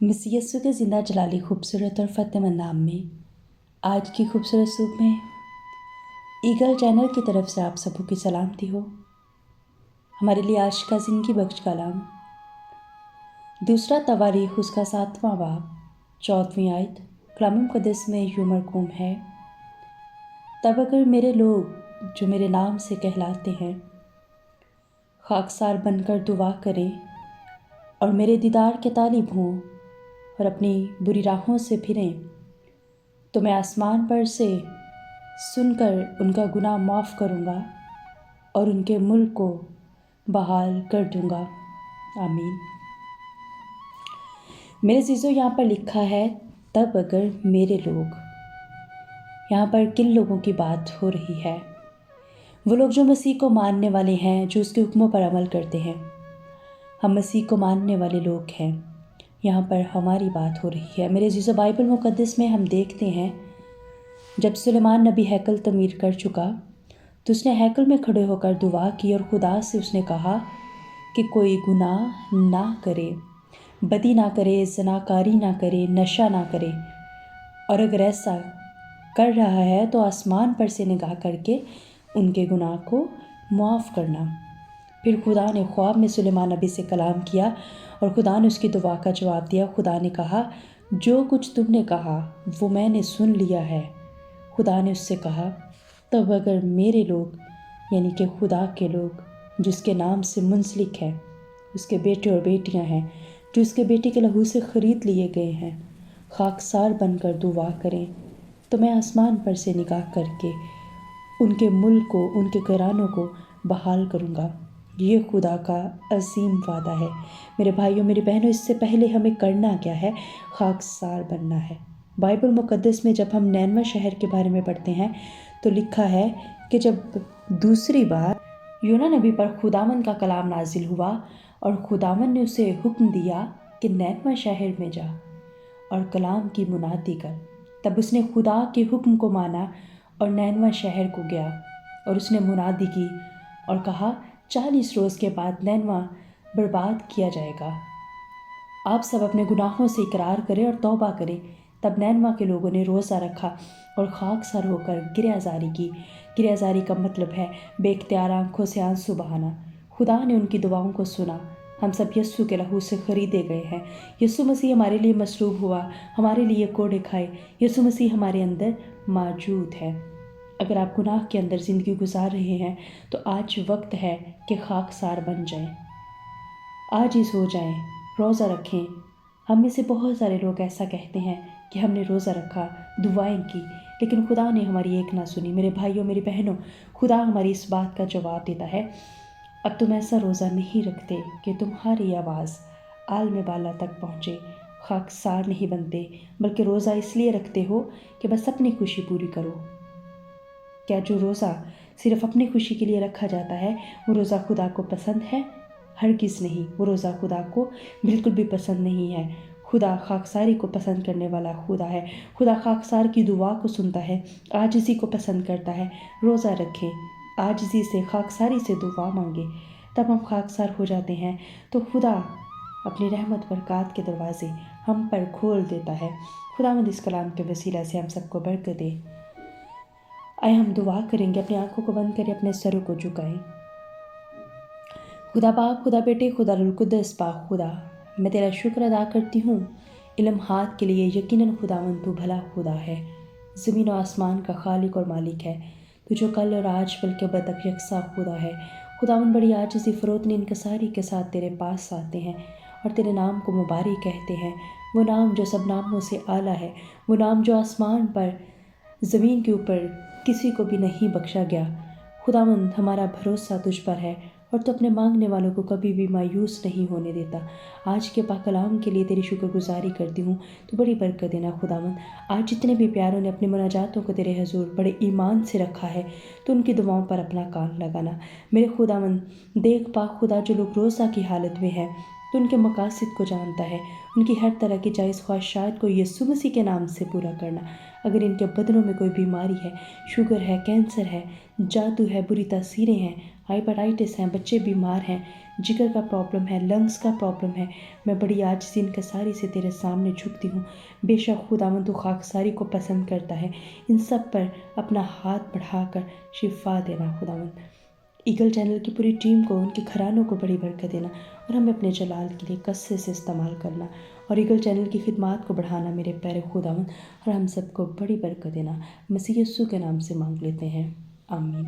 मसीह यीशु के ज़िंदा जलाली खूबसूरत और फ़तेहमंद नाम में आज की खूबसूरत सुबह में ईगल चैनल की तरफ से आप सबों की सलामती हो। हमारे लिए आज का ज़िंदगी बख्श कलाम दूसरा तवारीख उसका 7वां बाब 14वीं आयत कलाम मुक़द्दस में यूं मरकूम है, तब अगर मेरे लोग जो मेरे नाम से कहलाते हैं खाकसार बनकर दुआ करें और मेरे दीदार के तालिब हों और अपनी बुरी राहों से फिरें, तो मैं आसमान पर से सुनकर उनका गुनाह माफ़ करूँगा और उनके मुल्क को बहाल कर दूँगा। आमीन। मेरे अज़ीज़ों, यहाँ पर लिखा है तब अगर मेरे लोग, यहाँ पर किन लोगों की बात हो रही है? वो लोग जो मसीह को मानने वाले हैं, जो उसके हुक्मों पर अमल करते हैं। हम मसीह को मानने वाले लोग हैं, यहाँ पर हमारी बात हो रही है। मेरे अज़ीज़ों, बाइबल मुक़द्दस में हम देखते हैं जब सुलेमान नबी हैकल तमीर कर चुका तो उसने हैकल में खड़े होकर दुआ की और खुदा से उसने कहा कि कोई गुनाह ना करे, बदी ना करे, ज़नाकारी ना करे, नशा ना करे, और अगर ऐसा कर रहा है तो आसमान पर से निगाह करके उनके गुनाह को माफ़ करना। फिर खुदा ने ख्वाब में सुलेमान नबी से कलाम किया और खुदा ने उसकी दुआ का जवाब दिया। खुदा ने कहा, जो कुछ तुमने कहा वो मैंने सुन लिया है। खुदा ने उससे कहा, तब अगर मेरे लोग यानी कि खुदा के लोग जिसके नाम से मुंसलिक हैं, उसके बेटे और बेटियां हैं, जो उसके बेटे के लहू से ख़रीद लिए गए हैं, खाकसार बनकर दुआ करें, तो मैं आसमान पर से निगाह करके उनके मुल्क को, उनके घरानों को बहाल करूँगा। ये खुदा का अजीम वादा है। मेरे भाइयों, मेरी बहनों, इससे पहले हमें करना क्या है? खाकसार बनना है। बाइबल मुक़द्दस में जब हम नैनवा शहर के बारे में पढ़ते हैं तो लिखा है कि जब दूसरी बार यूना नबी पर खुदावंद का कलाम नाजिल हुआ और खुदावंद ने उसे हुक्म दिया कि नैनवा शहर में जा और कलाम की मुनादी कर, तब उसने खुदा के हुक्म को माना और नैनवा शहर को गया और उसने मुनादी की और कहा, 40 रोज़ के बाद नैनवा बर्बाद किया जाएगा। आप सब अपने गुनाहों से इकरार करें और तौबा करें। तब नैनवा के लोगों ने रोज़ा रखा और खाकसार होकर गिरयाजारी की। गिरयाजारी का मतलब है बेख्तियार आंखों से आंसू बहाना। खुदा ने उनकी दुआओं को सुना। हम सब यस्सु के लहू से ख़रीदे गए हैं। यस्सु मसीह हमारे लिए मसलूब हुआ, हमारे लिए कोड़े खाए। यस्सु मसीह हमारे अंदर मौजूद है। अगर आप गुनाह के अंदर ज़िंदगी गुजार रहे हैं तो आज वक्त है कि खाकसार बन जाएं। आज ही सो जाएं, रोज़ा रखें। हम में से बहुत सारे लोग ऐसा कहते हैं कि हमने रोज़ा रखा, दुआएं की, लेकिन खुदा ने हमारी एक ना सुनी। मेरे भाइयों, मेरी बहनों, खुदा हमारी इस बात का जवाब देता है, अब तुम ऐसा रोज़ा नहीं रखते कि तुम्हारी आवाज़ आलम बाला तक पहुँचे। खाकसार नहीं बनते, बल्कि रोज़ा इसलिए रखते हो कि बस अपनी खुशी पूरी करो। क्या जो रोज़ा सिर्फ़ अपनी खुशी के लिए रखा जाता है वो रोज़ा खुदा को पसंद है? हरगिज़ नहीं। वो रोज़ा खुदा को बिल्कुल भी पसंद नहीं है। खुदा खाकसारी को पसंद करने वाला खुदा है। खुदा खाकसार की दुआ को सुनता है, आजिज़ी को पसंद करता है। रोज़ा रखें, आजिज़ी से, खाकसारी से दुआ मांगे, तब हम खाकसार हो जाते हैं तो खुदा अपनी रहमत बरक़ात के दरवाज़े हम पर खोल देता है। खुदावंद इस कलाम के वसीला से हम सबको बरकत दे। आए हम दुआ करेंगे। अपनी आंखों को बंद करें, अपने सरों को झुकाएं। खुदा बाप, खुदा बेटे, खुदा रुल कुद्दस पाक खुदा, मैं तेरा शुक्र अदा करती हूँ इल्म हाथ के लिए। यकीनन खुदावंद तू भला खुदा है, ज़मीन और आसमान का खालिक और मालिक है। तू जो कल और आज बल्कि बदक यकसा खुदा है। खुदावंद बड़ी आजिज़ी फ़रोतनी इनकसारी के साथ तेरे पास आते हैं और तेरे नाम को मुबारक कहते हैं। वो नाम जो सब नामों से आला है, वो नाम जो आसमान पर, ज़मीन के ऊपर किसी को भी नहीं बख्शा गया। खुदावंद हमारा भरोसा तुझ पर है और तू अपने मांगने वालों को कभी भी मायूस नहीं होने देता। आज के पाक कलाम के लिए तेरी शुक्रगुजारी करती हूँ। तो बड़ी बरकत देना खुदावंद। आज जितने भी प्यारों ने अपनी मुनाजातों को तेरे हजूर बड़े ईमान से रखा है तो उनकी दुआओं पर अपना कान लगाना। मेरे खुदावंद देख पाक खुदा, जो लोग रोज़ा की हालत में हैं तो उनके मकासद को जानता है। उनकी हर तरह की जायज़ ख्वाहिशात को यीशु मसीह के नाम से पूरा करना। अगर इनके बदनों में कोई बीमारी है, शुगर है, कैंसर है, जादू है, बुरी तासीरें हैं, हाइपरटाइटिस हैं, बच्चे बीमार हैं, जिगर का प्रॉब्लम है, लंग्स का प्रॉब्लम है, मैं बड़ी आजिज़ी इनकिसारी से तेरे सामने झुकती हूँ। बेशक खुदावंद तू खाकसारी को पसंद करता है, इन सब पर अपना हाथ बढ़ाकर शिफा देना खुदावंद। ईगल चैनल की पूरी टीम को, उनके घरानों को बड़ी बरकत देना और हमें अपने जलाल के लिए कस्से से इस्तेमाल करना और ईगल चैनल की खिदमत को बढ़ाना मेरे प्यारे खुदावंद, और हम सबको बड़ी बरकत देना। मसीह यीशु के नाम से मांग लेते हैं, आमीन।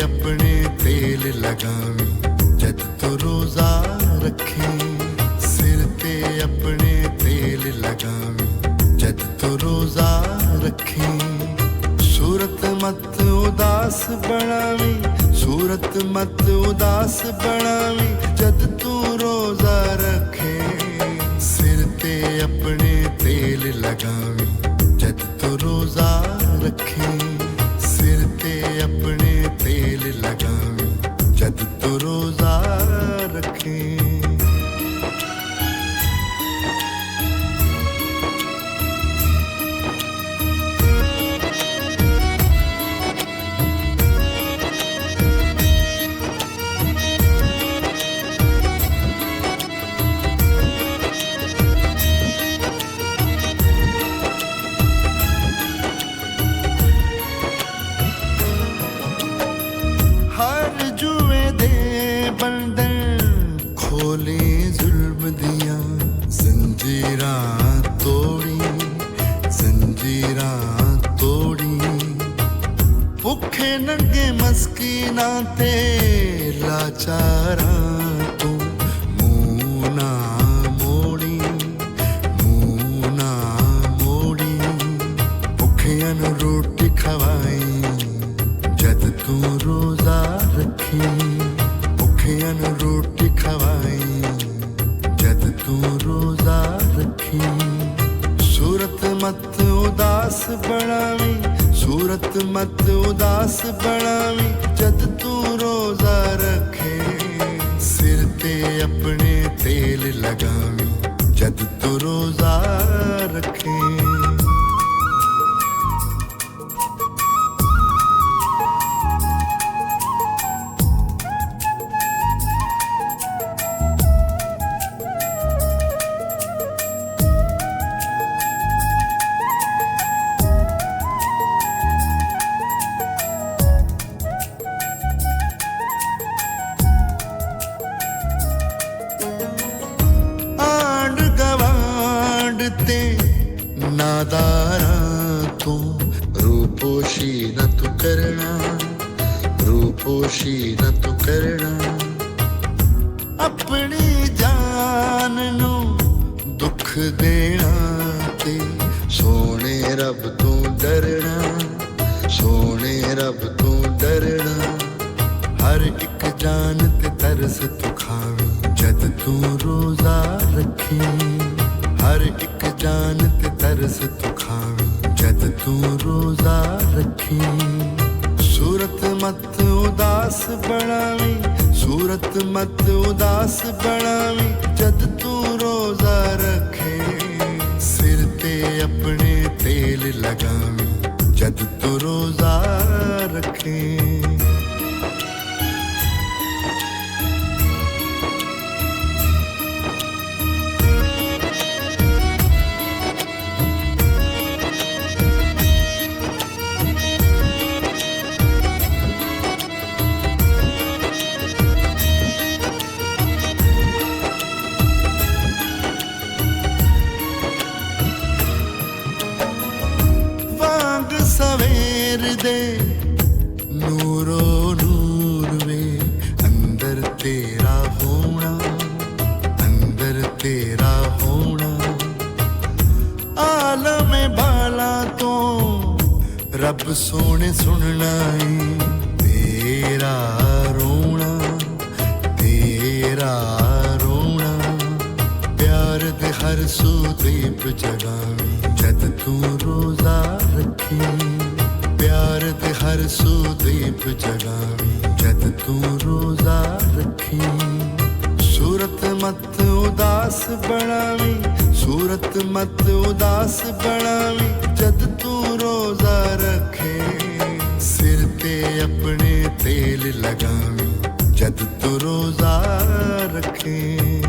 अपने तेल लगावी जद तू रोजा रखे, सिर ते अपने तेल लगावी जद तू रोजा रखे। सूरत मत उदास बनावी, सूरत मत उदास बनावी जद तू रोजा रखे। सिर ते अपने तेल लगावी जद तू रोजा रखे, सिर ते अपने तेल लगावी जद तू रोजा रखे। हर जुए दे बंधन खोले, जुल्म दिया जंजीरां तोड़ी, जंजीरां तोड़ी। भुखे नंगे मस्कीनां ते लाचारां तू मुंह ना मोड़ी, मुंह ना मोड़ी। भुखियां नूं रोटी खवाई जद तू रोजा रखी, भुखियां नूं रोटी खवाई जद तू रोजा रखी। सूरत मत उदास बनावी, सूरत मत उदास बनावी जद तू रोजा रखे। सिर ते अपने तेल लगावी जद तू रोजा रखे। ते नादारां तू रूपोशी न तू करना, रूपोशी न तू करना। अपनी जान नू दुख देना ते सोने रब तू डरना, सोने रब तू डरना। हर एक जान ते तरस तू खावी जद तू रोजा रखी, हर एक जान ते तरस तू खावी जद तू रोजा रखी। सूरत मत उदास बनावी, सूरत मत उदास बनावी जद तू रोजा रखे। सिर ते अपने तेल लगावी जद तू रोजा रखे। सवेर दे नूरो नूर वे, अंदर तेरा होना, अंदर तेरा होना। आलम बाला तो रब सोने सुनना है तेरा रोना, ਦੇ ਹਰ ਸੂ ਦੀਪ ਜਗਾਵੀਂ ਜਦ ਤੂੰ ਰੋਜ਼ਾ ਰੱਖੀ ਪਿਆਰ ਦੇ ਹਰ ਸੂ ਦੀਪ ਜਗਾਵੀਂ ਜਦ ਤੂੰ ਰੋਜ਼ਾ ਰੱਖੀ सूरत मत उदास बनावी सूरत मत उदास बनावी जद तू रोजा रखे सिर ते अपने तेल लगावी जद तू रोजा रखे